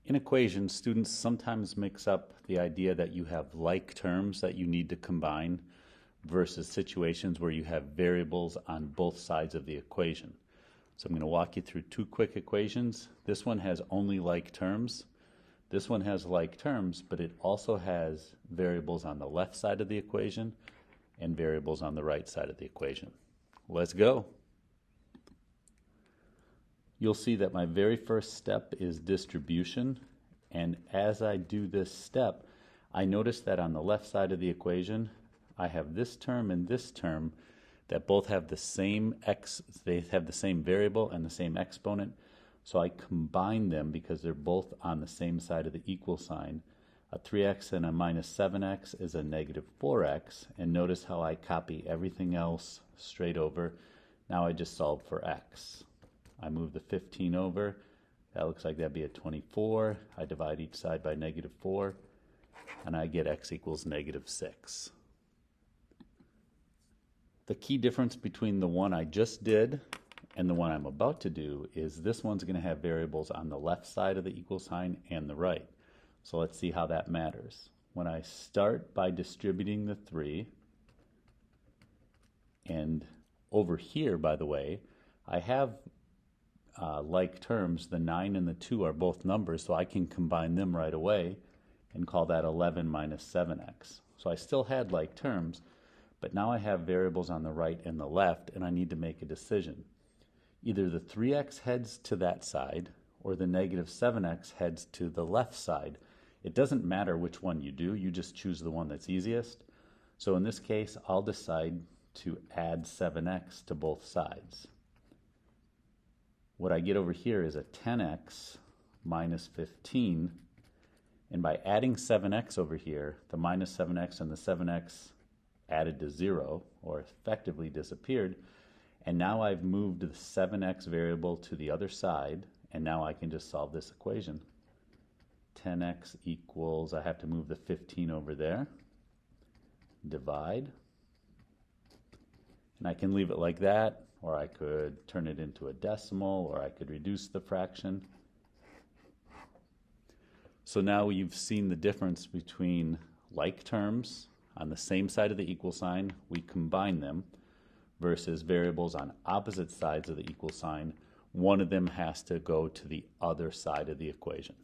In equations, students sometimes mix up the idea that you have like terms that you need to combine versus situations where you have variables on both sides of the equation. So I'm going to walk you through two quick equations. This one has only like terms. This one has like terms, but it also has variables on the left side of the equation and variables on the right side of the equation. Let's go. You'll see that my very first step is distribution, and as I do this step, I notice that on the left side of the equation, I have this term and this term that both have the same x, they have the same variable and the same exponent, so I combine them because they're both on the same side of the equal sign. A 3x and a minus 7x is a negative 4x, and notice how I copy everything else straight over. Now I just solve for x. I move the 15 over. That looks like that'd be a 24. I divide each side by negative 4, and I get x equals negative 6. The key difference between the one I just did and the one I'm about to do is this one's going to have variables on the left side of the equal sign and the right. So let's see how that matters. When I start by distributing the 3, and over here, by the way, I have like terms. The 9 and the 2 are both numbers, so I can combine them right away and call that 11 minus 7x. So I still had like terms, but now I have variables on the right and the left, and I need to make a decision. Either the 3x heads to that side, or the negative 7x heads to the left side. It doesn't matter which one you do, you just choose the one that's easiest. So in this case, I'll decide to add 7x to both sides. What I get over here is a 10x minus 15, and by adding 7x over here, the minus 7x and the 7x added to 0, or effectively disappeared, and now I've moved the 7x variable to the other side, and now I can just solve this equation. 10x equals, I have to move the 15 over there, divide, and I can leave it like that, or I could turn it into a decimal, or I could reduce the fraction. So now you've seen the difference between like terms on the same side of the equal sign, we combine them, versus variables on opposite sides of the equal sign. One of them has to go to the other side of the equation.